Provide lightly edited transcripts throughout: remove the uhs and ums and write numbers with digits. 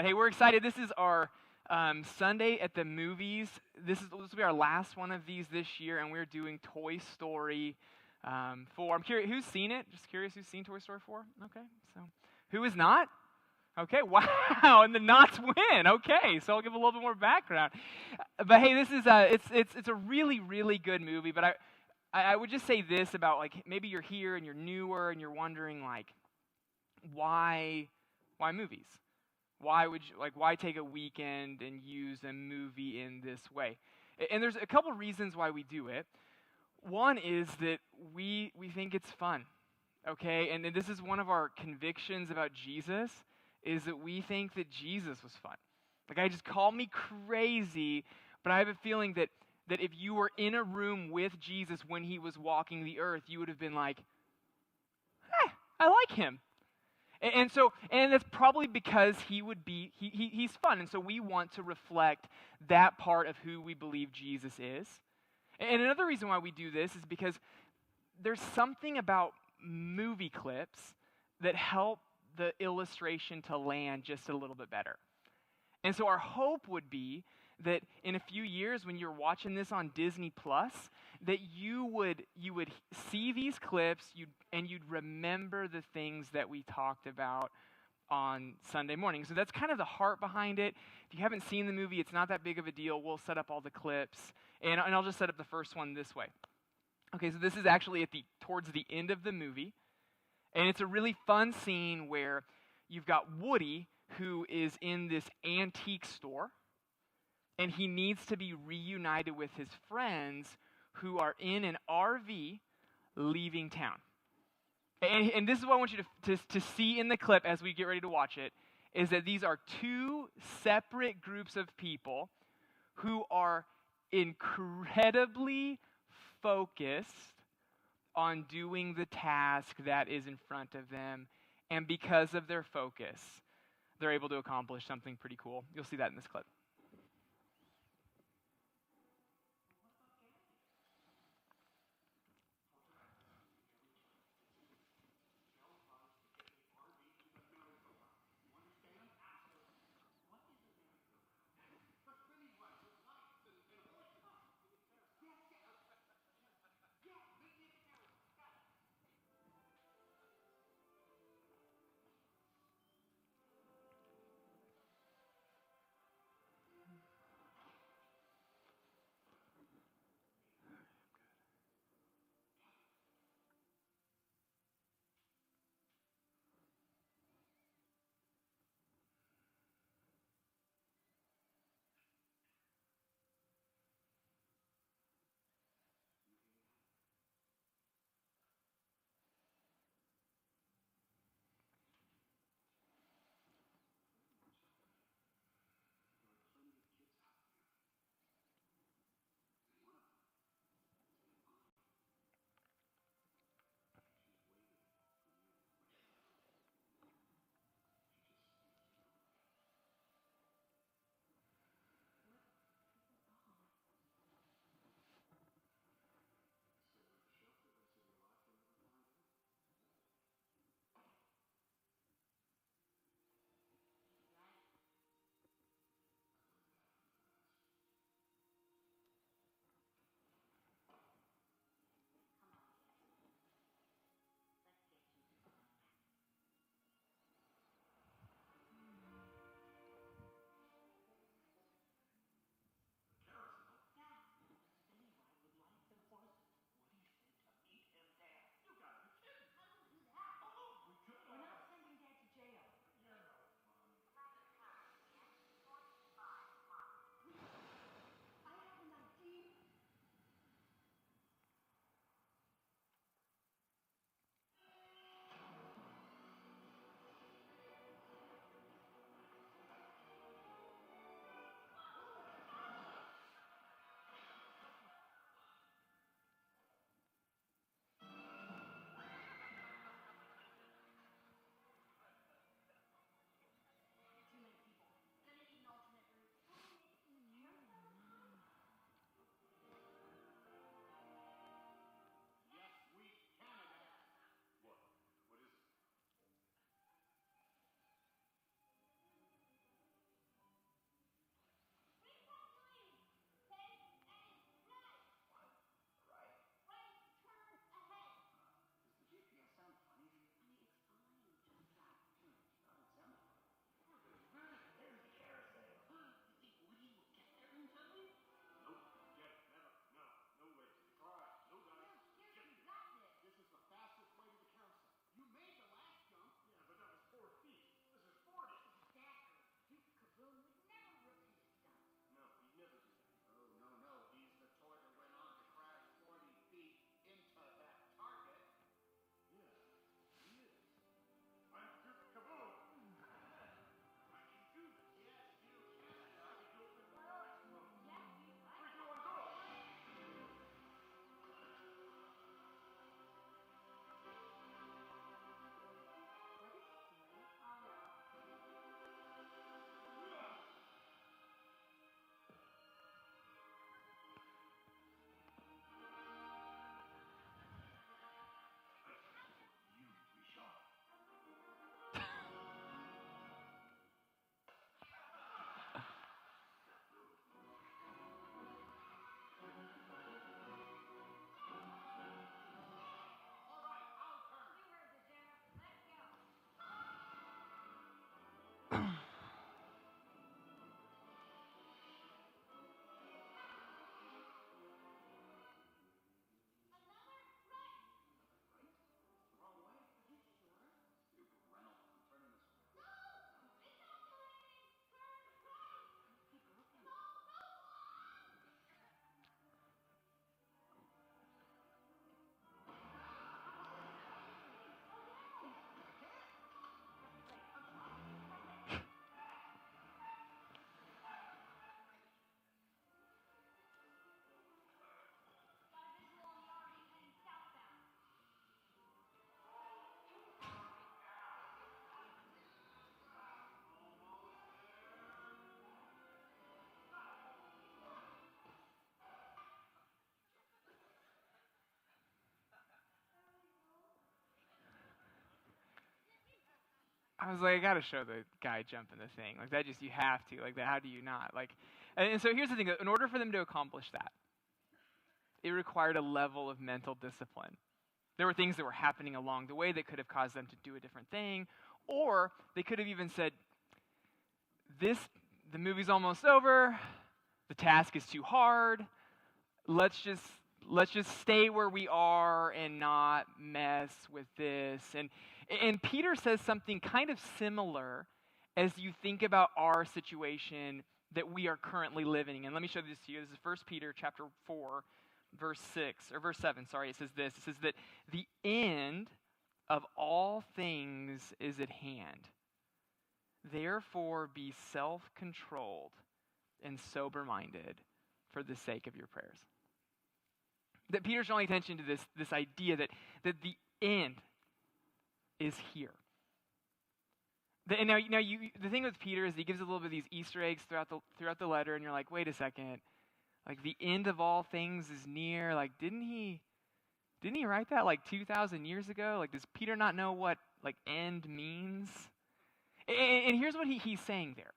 Hey, we're excited. This is our Sunday at the movies. This will be our last one of these this year, and we're doing Toy Story 4. I'm curious, who's seen it? Just curious who's seen Toy Story 4? Okay, so who is not? Okay, wow, and the nots win. Okay, so I'll give a little bit more background. But hey, this is it's a really good movie. But I would just say this about, like, maybe you're here and you're newer and you're wondering, like, why movies? Why take a weekend and use a movie in this way? And there's a couple reasons why we do it. One is that we think it's fun, okay? And this is one of our convictions about Jesus, is that we think that Jesus was fun. Like, I just call me crazy, but I have a feeling that if you were in a room with Jesus when he was walking the earth, you would have been like, I like him. And that's probably because he's fun. And so we want to reflect that part of who we believe Jesus is. And another reason why we do this is because there's something about movie clips that help the illustration to land just a little bit better. And so our hope would be that in a few years, when you're watching this on Disney Plus, that you would see these clips, you'd remember the things that we talked about on Sunday morning. So that's kind of the heart behind it. If you haven't seen the movie, it's not that big of a deal. We'll set up all the clips, and I'll just set up the first one this way. Okay, so this is actually towards the end of the movie, and it's a really fun scene where you've got Woody, who is in this antique store, and he needs to be reunited with his friends who are in an RV leaving town. And this is what I want you to see in the clip as we get ready to watch it, is that these are two separate groups of people who are incredibly focused on doing the task that is in front of them. And because of their focus, they're able to accomplish something pretty cool. You'll see that in this clip. I was like, I got to show the guy jumping the thing. Like, that just, you have to. Like, that, how do you not? Like, and so here's the thing. In order for them to accomplish that, it required a level of mental discipline. There were things that were happening along the way that could have caused them to do a different thing, or they could have even said, the movie's almost over, the task is too hard, let's just stay where we are and not mess with this. And Peter says something kind of similar as you think about our situation that we are currently living in. Let me show this to you. This is 1 Peter chapter 4, verse 7, sorry. It says this. It says that the end of all things is at hand. Therefore, be self-controlled and sober-minded for the sake of your prayers. That Peter's drawing attention to this idea that the end is here. And now the thing with Peter is he gives a little bit of these Easter eggs throughout the letter, and you're like, wait a second, like the end of all things is near. Like, didn't he write that like 2,000 years ago? Like, does Peter not know what like end means? And here's what he's saying there.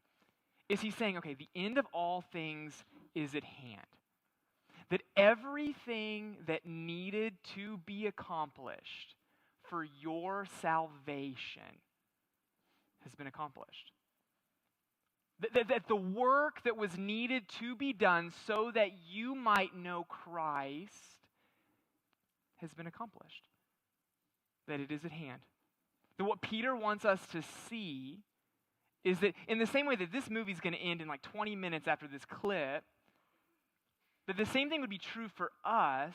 Is he's saying, okay, the end of all things is at hand. That everything that needed to be accomplished for your salvation has been accomplished. That the work that was needed to be done so that you might know Christ has been accomplished. That it is at hand. That what Peter wants us to see is that in the same way that this movie is going to end in like 20 minutes after this clip, that the same thing would be true for us,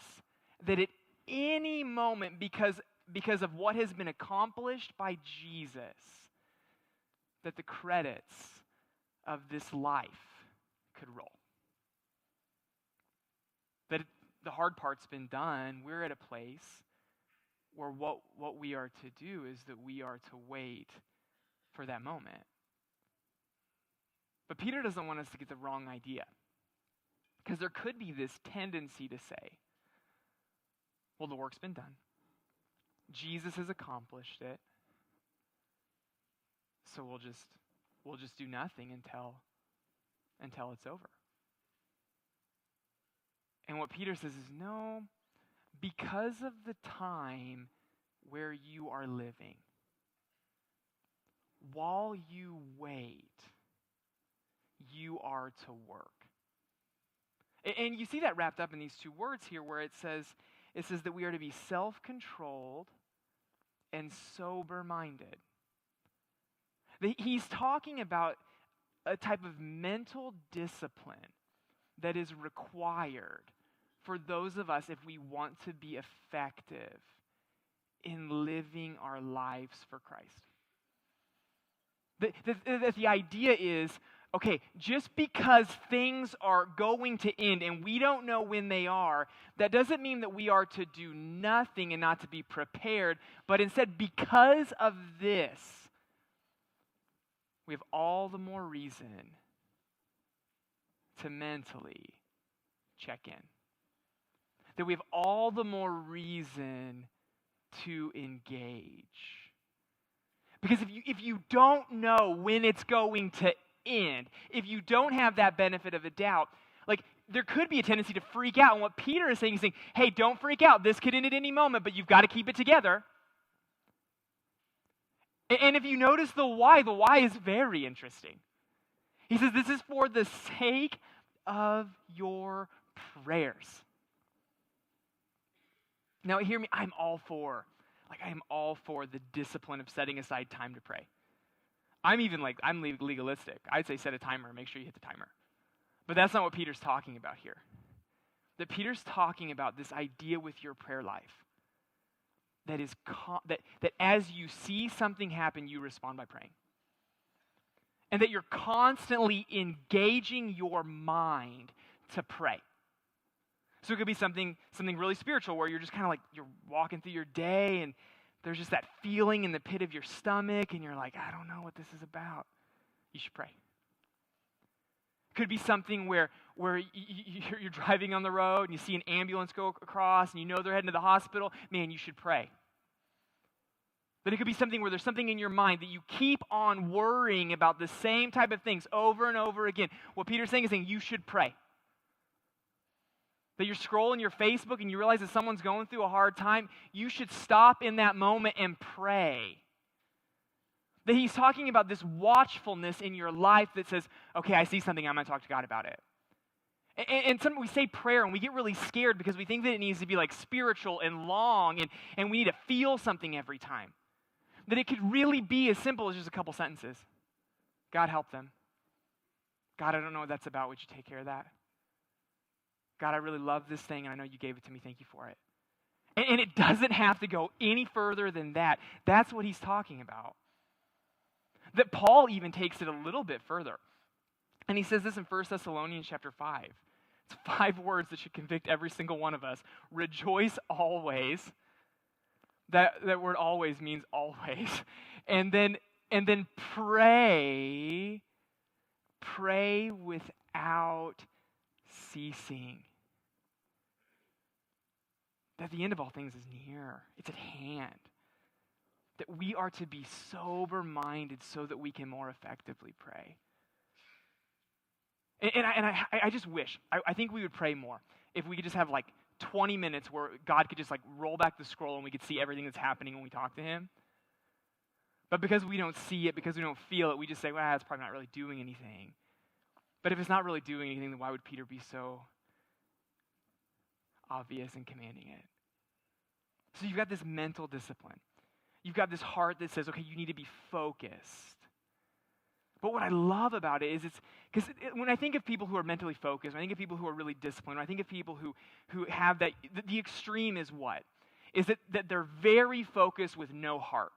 that at any moment, because of what has been accomplished by Jesus, that the credits of this life could roll. That the hard part's been done. We're at a place where what we are to do is that we are to wait for that moment. But Peter doesn't want us to get the wrong idea. Because there could be this tendency to say, well, the work's been done. Jesus has accomplished it. So we'll just do nothing until it's over. And what Peter says is, no, because of the time where you are living, while you wait, you are to work. And you see that wrapped up in these two words here where it says that we are to be self-controlled and sober-minded. He's talking about a type of mental discipline that is required for those of us if we want to be effective in living our lives for Christ. The idea is, okay, just because things are going to end and we don't know when they are, that doesn't mean that we are to do nothing and not to be prepared, but instead, because of this, we have all the more reason to mentally check in. That we have all the more reason to engage. Because if you don't know when it's going to end, if you don't have that benefit of a doubt, like there could be a tendency to freak out. And what Peter is saying, hey, don't freak out. This could end at any moment, but you've got to keep it together. And if you notice the why is very interesting. He says this is for the sake of your prayers. Now hear me, I'm all for the discipline of setting aside time to pray. I'm legalistic. I'd say set a timer, make sure you hit the timer. But that's not what Peter's talking about here. That Peter's talking about this idea with your prayer life. That is that as you see something happen, you respond by praying. And that you're constantly engaging your mind to pray. So it could be something really spiritual where you're just kind of like, you're walking through your day and there's just that feeling in the pit of your stomach and you're like, I don't know what this is about. You should pray. It could be something where you're driving on the road and you see an ambulance go across and you know they're heading to the hospital. Man, you should pray. That it could be something where there's something in your mind that you keep on worrying about the same type of things over and over again. What Peter's saying is saying you should pray. That you're scrolling your Facebook and you realize that someone's going through a hard time, you should stop in that moment and pray. That he's talking about this watchfulness in your life that says, okay, I see something, I'm going to talk to God about it. And some, we say prayer and we get really scared because we think that it needs to be like spiritual and long and we need to feel something every time. That it could really be as simple as just a couple sentences. God, help them. God, I don't know what that's about. Would you take care of that? God, I really love this thing and I know you gave it to me. Thank you for it. And it doesn't have to go any further than that. That's what he's talking about. That Paul even takes it a little bit further. And he says this in 1 Thessalonians chapter 5. It's 5 words that should convict every single one of us. Rejoice always. That word always means always. And then pray without ceasing. That the end of all things is near. It's at hand. That we are to be sober-minded so that we can more effectively pray. And I just wish, I think we would pray more if we could just have like 20 minutes where God could just like roll back the scroll and we could see everything that's happening when we talk to him. But because we don't see it, because we don't feel it, we just say, well, it's probably not really doing anything. But if it's not really doing anything, then why would Peter be so obvious in commanding it? So you've got this mental discipline. You've got this heart that says, okay, you need to be focused. But what I love about it is because when I think of people who are mentally focused, when I think of people who are really disciplined, when I think of people who have that, the extreme is what? Is that they're very focused with no heart.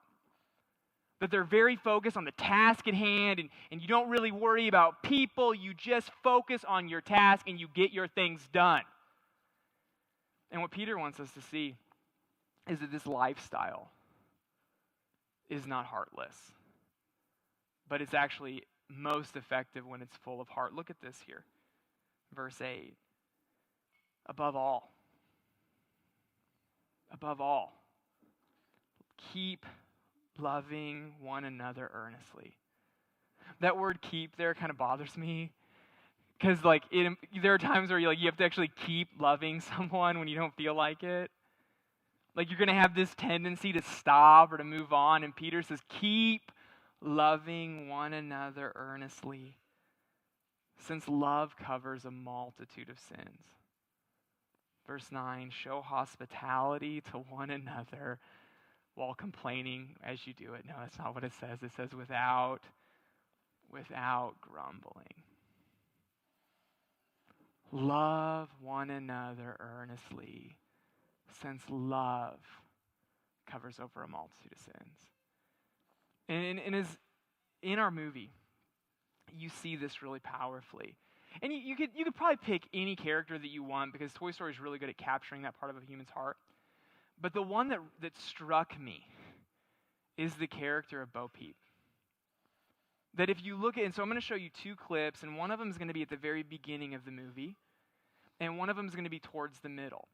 That they're very focused on the task at hand and you don't really worry about people, you just focus on your task and you get your things done. And what Peter wants us to see is that this lifestyle is not heartless. But it's actually most effective when it's full of heart. Look at this here. Verse 8. Above all, keep loving one another earnestly. That word keep there kind of bothers me. Because like there are times where you have to actually keep loving someone when you don't feel like it. Like you're going to have this tendency to stop or to move on. And Peter says, keep loving one another earnestly, since love covers a multitude of sins. Verse 9, show hospitality to one another while complaining as you do it. No, that's not what it says. It says without grumbling. Love one another earnestly, since love covers over a multitude of sins. And as in our movie, you see this really powerfully. And you could probably pick any character that you want because Toy Story is really good at capturing that part of a human's heart. But the one that struck me is the character of Bo Peep. That if you look at, and so I'm going to show you 2 clips, and one of them is going to be at the very beginning of the movie, and one of them is going to be towards the middle.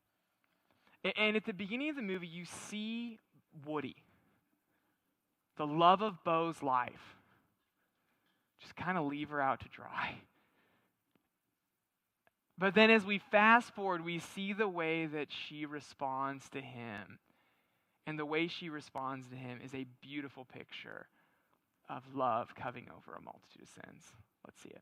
And at the beginning of the movie, you see Woody, the love of Bo's life, just kind of leave her out to dry. But then as we fast forward, we see the way that she responds to him. And the way she responds to him is a beautiful picture of love covering over a multitude of sins. Let's see it.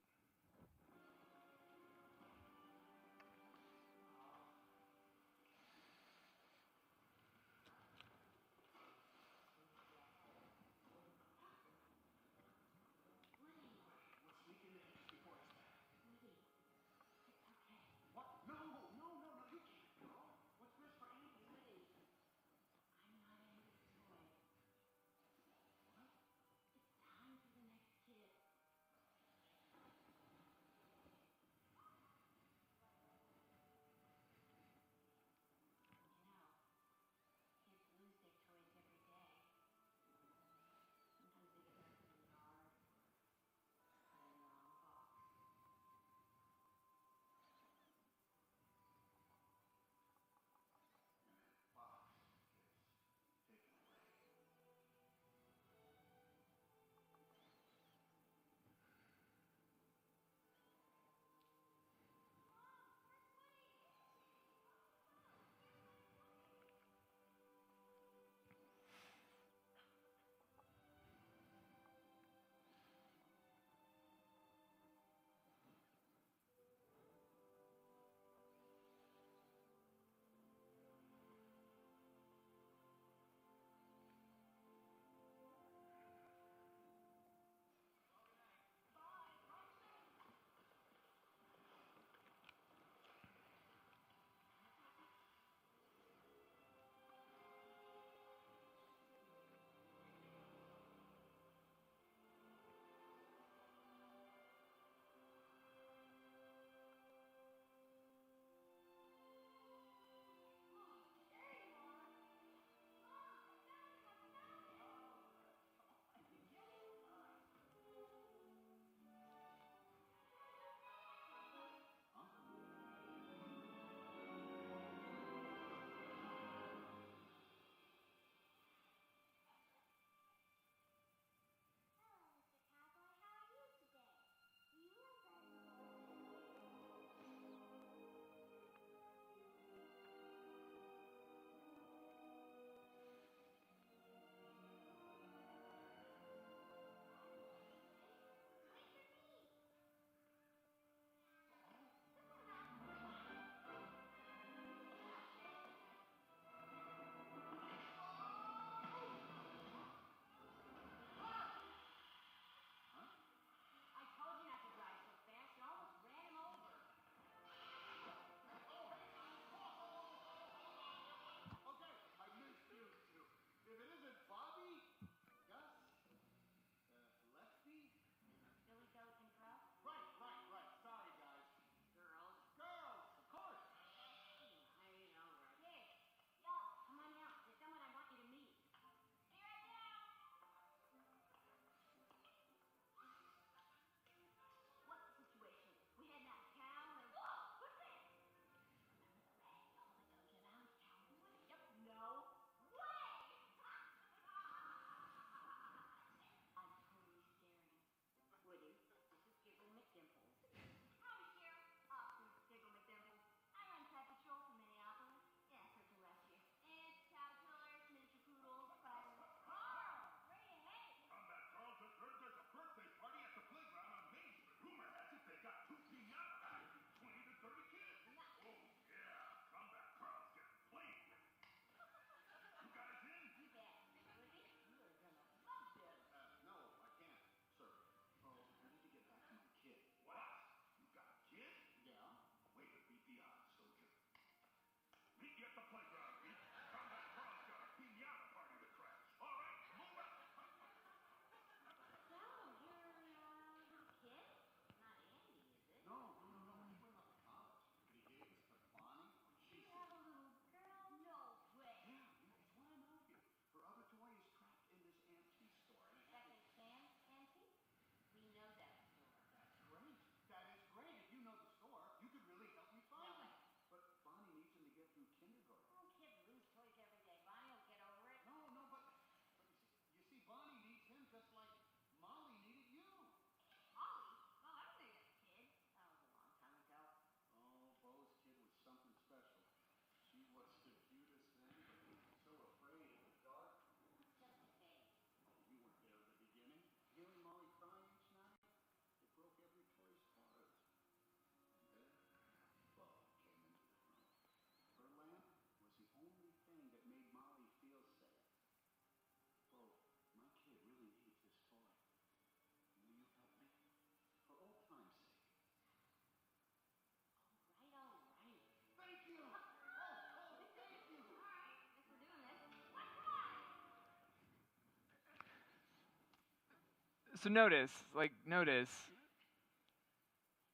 So notice,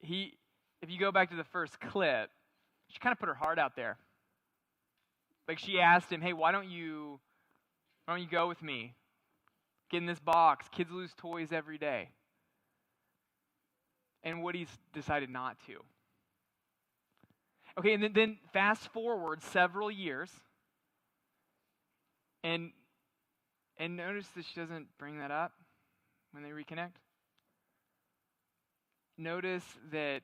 if you go back to the first clip, she kind of put her heart out there. Like she asked him, hey, why don't you go with me? Get in this box. Kids lose toys every day. And Woody's decided not to. Okay, and then fast forward several years, and notice that she doesn't bring that up when they reconnect. Notice that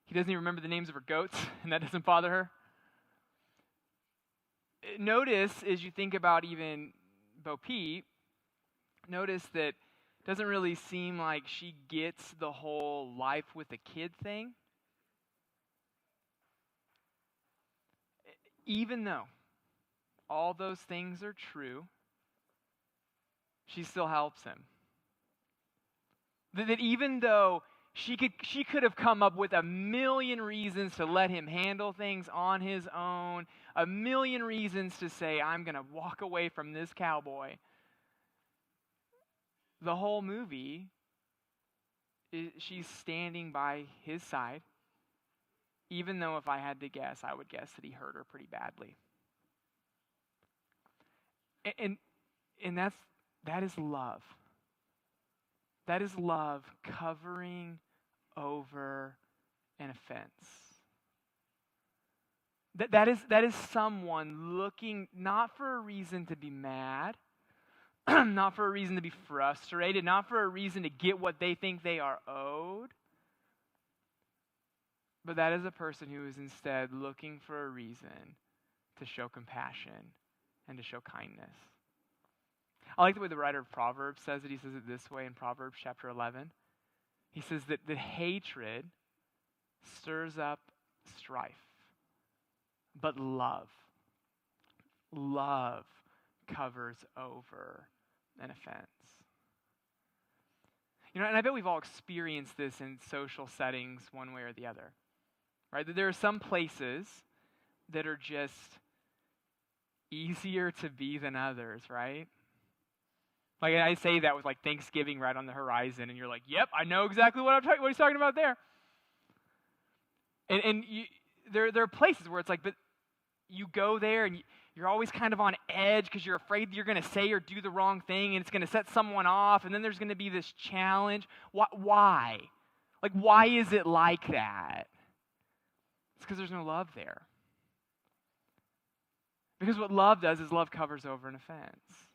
he doesn't even remember the names of her goats, and that doesn't bother her. Notice, as you think about even Bo Peep, notice that it doesn't really seem like she gets the whole life with a kid thing. Even though all those things are true, she still helps him. That even though she could have come up with a million reasons to let him handle things on his own, a million reasons to say, I'm going to walk away from this cowboy. The whole movie, she's standing by his side, even though if I had to guess, I would guess that he hurt her pretty badly. And that is love. That is love covering over an offense. That is someone looking not for a reason to be mad, not for a reason to be frustrated, not for a reason to get what they think they are owed, but that is a person who is instead looking for a reason to show compassion and to show kindness. I like the way the writer of Proverbs says it. He says it this way in Proverbs chapter 11. He says that hatred stirs up strife, but love covers over an offense. You know, and I bet we've all experienced this in social settings one way or the other, right? That there are some places that are just easier to be than others, right? Like I say that with like Thanksgiving right on the horizon, and you're like, "Yep, I know exactly what he's talking about there." And there are places where it's like, but you go there and you're always kind of on edge because you're afraid you're going to say or do the wrong thing, and it's going to set someone off, and then there's going to be this challenge. Why? Like, why is it like that? It's because there's no love there. Because what love does is love covers over an offense.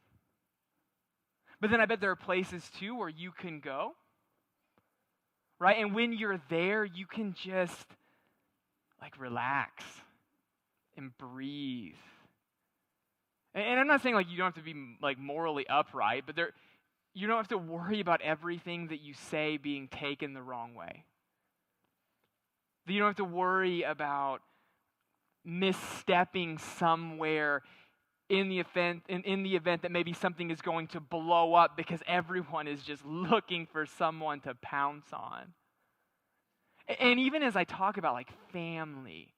But then I bet there are places too where you can go, right? And when you're there, you can just like relax and breathe. And I'm not saying like you don't have to be like morally upright, but you don't have to worry about everything that you say being taken the wrong way. You don't have to worry about misstepping somewhere in the event that maybe something is going to blow up because everyone is just looking for someone to pounce on. And even as I talk about like family,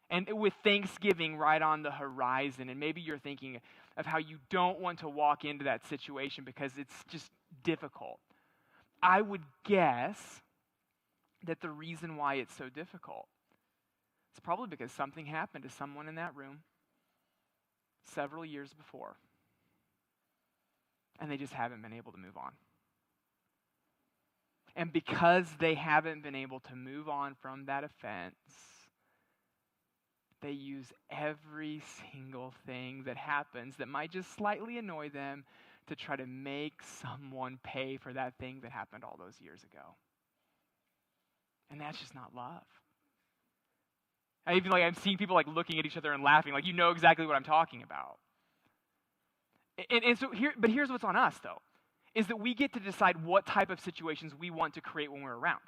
and with Thanksgiving right on the horizon, and maybe you're thinking of how you don't want to walk into that situation because it's just difficult. I would guess that the reason why it's so difficult is probably because something happened to someone in that room several years before, and they just haven't been able to move on. And because they haven't been able to move on from that offense, they use every single thing that happens that might just slightly annoy them to try to make someone pay for that thing that happened all those years ago. And that's just not love. I'm seeing people like looking at each other and laughing, like you know exactly what I'm talking about. And so here's what's on us though, is that we get to decide what type of situations we want to create when we're around.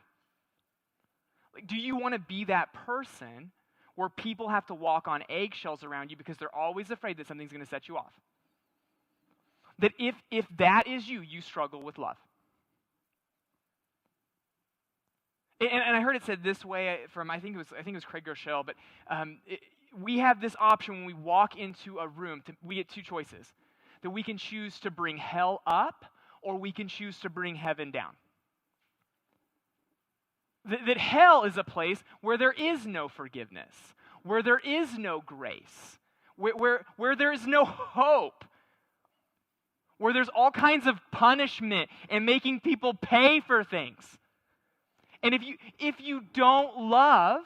Like, do you want to be that person where people have to walk on eggshells around you because they're always afraid that something's going to set you off? That if that is you struggle with love. And I heard it said this way from I think it was Craig Groeschel, but we have this option when we walk into a room. We get two choices: that we can choose to bring hell up, or we can choose to bring heaven down. That hell is a place where there is no forgiveness, where there is no grace, where there is no hope, where there's all kinds of punishment and making people pay for things. And if you don't love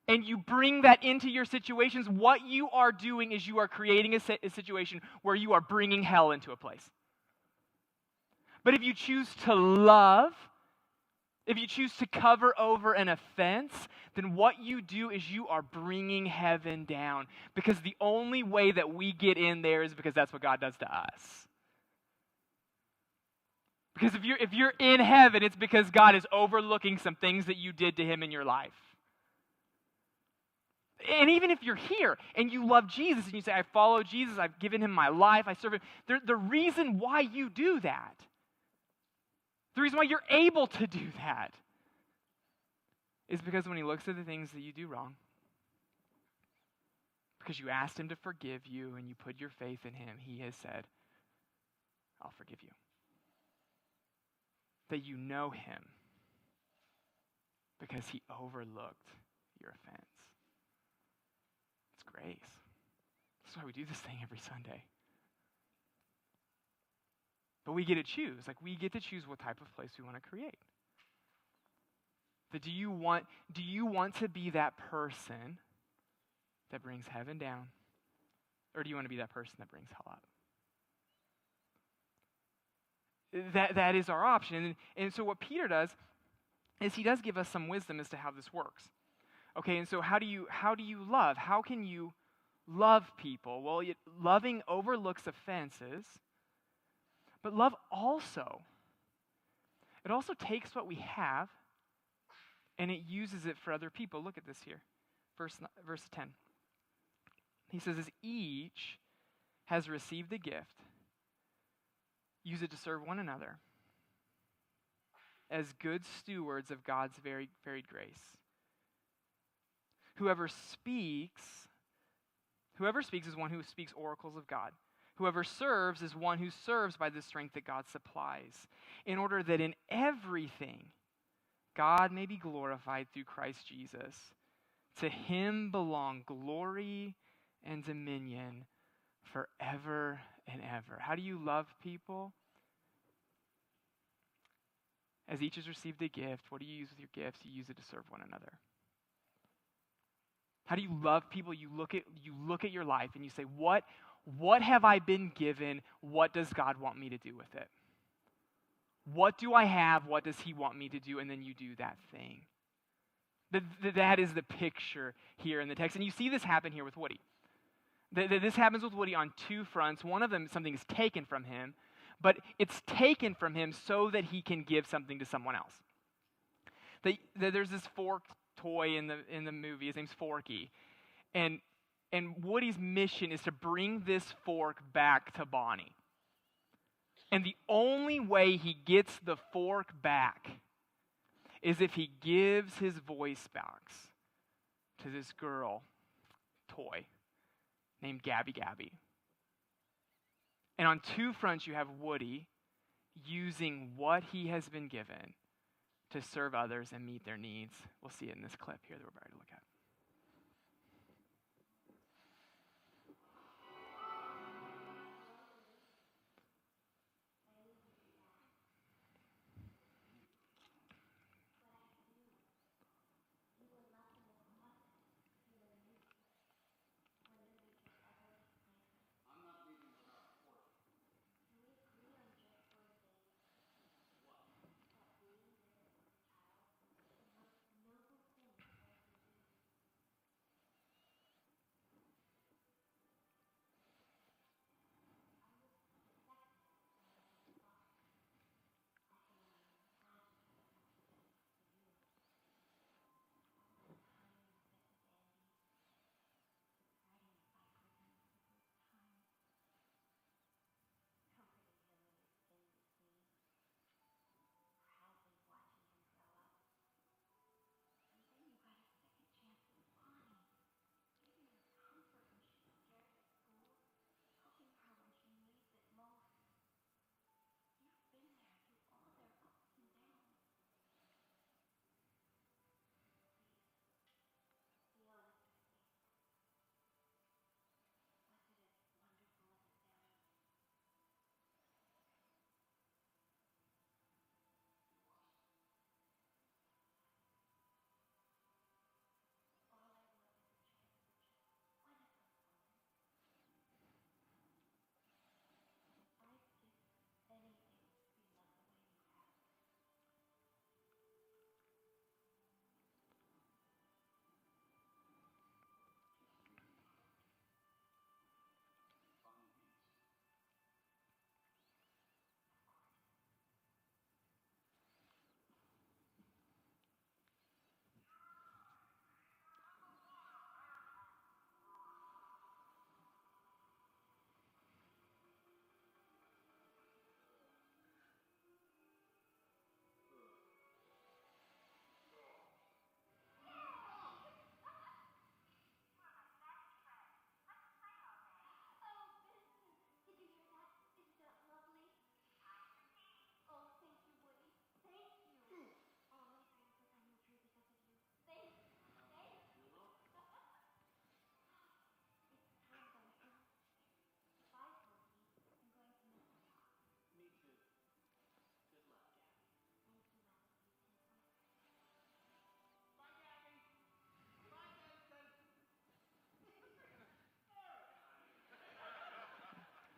and you bring that into your situations, what you are doing is you are creating a situation where you are bringing hell into a place. But if you choose to love, if you choose to cover over an offense, then what you do is you are bringing heaven down. Because the only way that we get in there is because that's what God does to us. Because if you're in heaven, it's because God is overlooking some things that you did to him in your life. And even if you're here and you love Jesus and you say, I follow Jesus, I've given him my life, I serve him, the reason why you do that, the reason why you're able to do that is because when he looks at the things that you do wrong, because you asked him to forgive you and you put your faith in him, he has said, I'll forgive you. That you know him because he overlooked your offense. It's grace. That's why we do this thing every Sunday. But we get to choose. We get to choose what type of place we want to create. But do you want to be that person that brings heaven down? Or do you want to be that person that brings hell up? That is our option. And so what Peter does is he does give us some wisdom as to how this works. Okay, and so how do you love? How can you love people? Well, loving overlooks offenses. But love also, it also takes what we have and it uses it for other people. Look at this here, verse 10. He says, as each has received a gift, use it to serve one another as good stewards of God's varied grace. Whoever speaks is one who speaks oracles of God. Whoever serves is one who serves by the strength that God supplies, in order that in everything God may be glorified through Christ Jesus. To him belong glory and dominion forever and ever. How do you love people? As each has received a gift, what do you use with your gifts? You use it to serve one another. How do you love people? You look at your life and you say, what have I been given? What does God want me to do with it? What do I have? What does he want me to do? And then you do that thing. That is the picture here in the text. And you see this happen here with Woody. This happens with Woody on two fronts. One of them, something is taken from him, but it's taken from him so that he can give something to someone else. There's this fork toy in the movie. His name's Forky. And Woody's mission is to bring this fork back to Bonnie. And the only way he gets the fork back is if he gives his voice box to this girl toy named Gabby Gabby. And on two fronts you have Woody using what he has been given to serve others and meet their needs. We'll see it in this clip here that we're about to look at.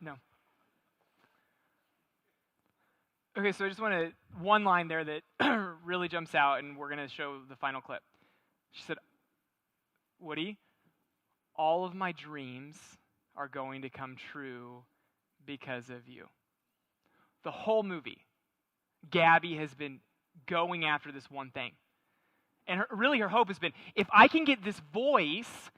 No. Okay, so I just want to, one line there that really jumps out, and we're going to show the final clip. She said, Woody, all of my dreams are going to come true because of you. The whole movie, Gabby has been going after this one thing. And her hope has been, if I can get this voice,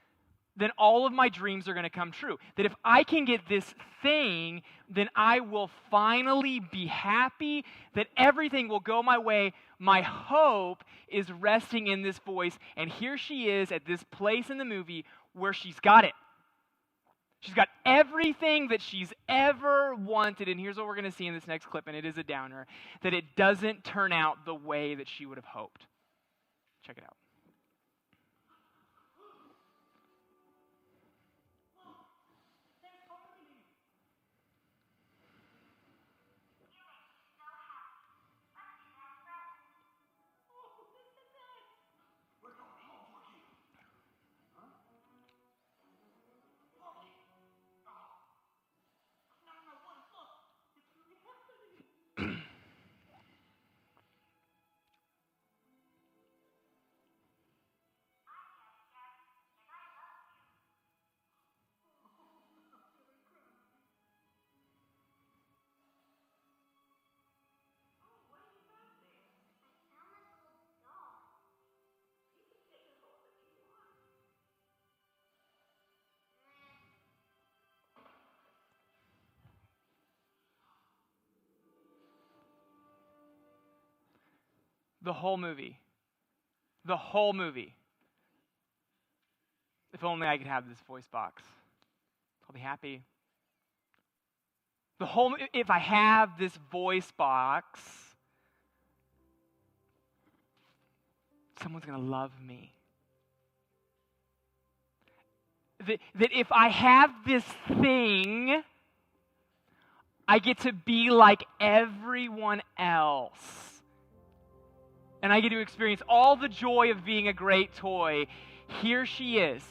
then all of my dreams are going to come true. That if I can get this thing, then I will finally be happy, that everything will go my way. My hope is resting in this voice. And here she is at this place in the movie where she's got it. She's got everything that she's ever wanted. And here's what we're going to see in this next clip, and it is a downer, that it doesn't turn out the way that she would have hoped. Check it out. The whole movie. If only I could have this voice box, I'll be happy. If I have this voice box, someone's going to love me. That if I have this thing, I get to be like everyone else. And I get to experience all the joy of being a great toy. Here she is.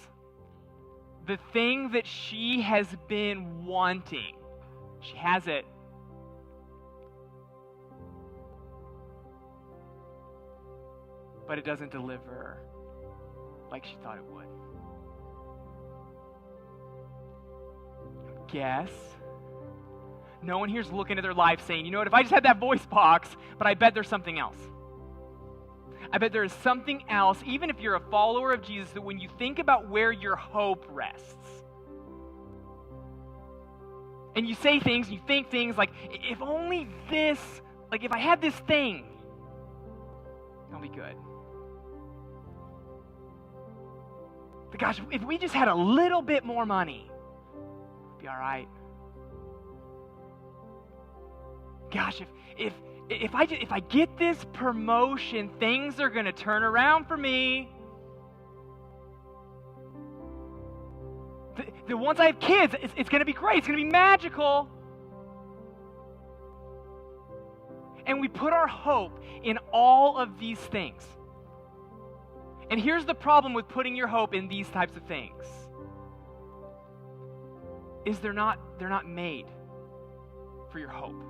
The thing that she has been wanting. She has it. But it doesn't deliver like she thought it would. Guess? No one here's looking at their life saying, you know what, if I just had that voice box, but I bet there's something else. I bet there is something else, even if you're a follower of Jesus, that when you think about where your hope rests, and you say things, you think things like, if only this, like if I had this thing, it'll be good. But gosh, if we just had a little bit more money, it'd be all right. Gosh, if I get this promotion, things are going to turn around for me. The once I have kids, it's going to be great. It's going to be magical. And we put our hope in all of these things. And here's the problem with putting your hope in these types of things. Is they're not made for your hope.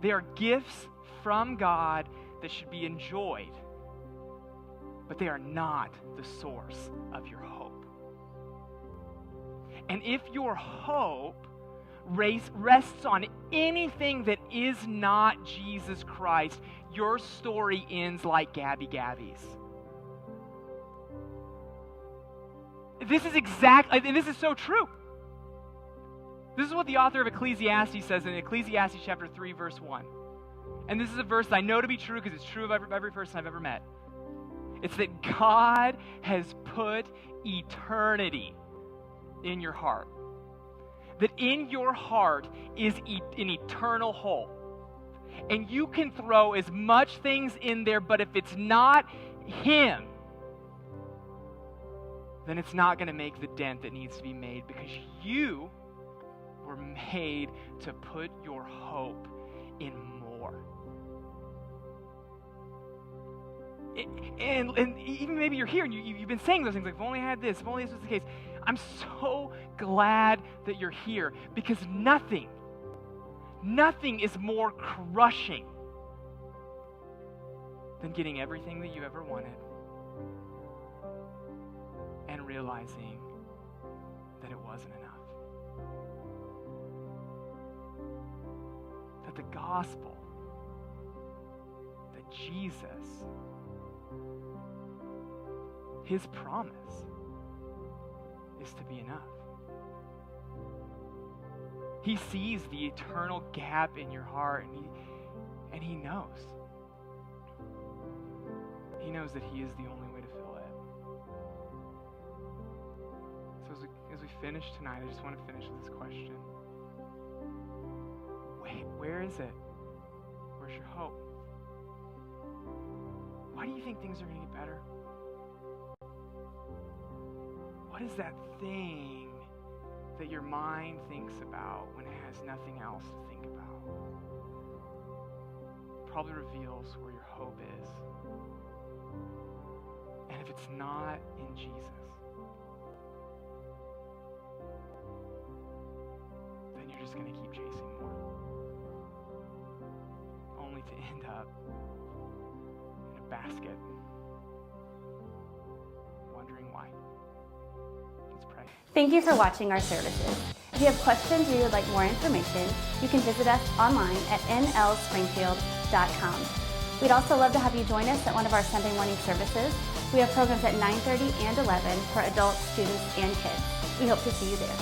They are gifts from God that should be enjoyed, but they are not the source of your hope. And if your hope rests on anything that is not Jesus Christ, your story ends like Gabby's. This is so true. This is what the author of Ecclesiastes says in Ecclesiastes chapter 3, verse 1. And this is a verse that I know to be true because it's true of every person I've ever met. It's that God has put eternity in your heart. That in your heart is an eternal hole. And you can throw as much things in there, but if it's not Him, then it's not going to make the dent that needs to be made, because you were made to put your hope in more. And even maybe you're here and you've been saying those things like, if only I had this, if only this was the case. I'm so glad that you're here because nothing is more crushing than getting everything that you ever wanted and realizing that it wasn't enough. That the gospel, that Jesus, his promise is to be enough. He sees the eternal gap in your heart, and he knows. He knows that he is the only way to fill it. So as we finish tonight, I just want to finish with this question. Where is it? Where's your hope? Why do you think things are going to get better? What is that thing that your mind thinks about when it has nothing else to think about? Probably reveals where your hope is. And if it's not in Jesus, then you're just going to keep chasing more. Only to end up in a basket, wondering why. Let's pray. Thank you for watching our services. If you have questions or you would like more information, you can visit us online at nlspringfield.com. We'd also love to have you join us at one of our Sunday morning services. We have programs at 9:30 and 11 for adults, students, and kids. We hope to see you there.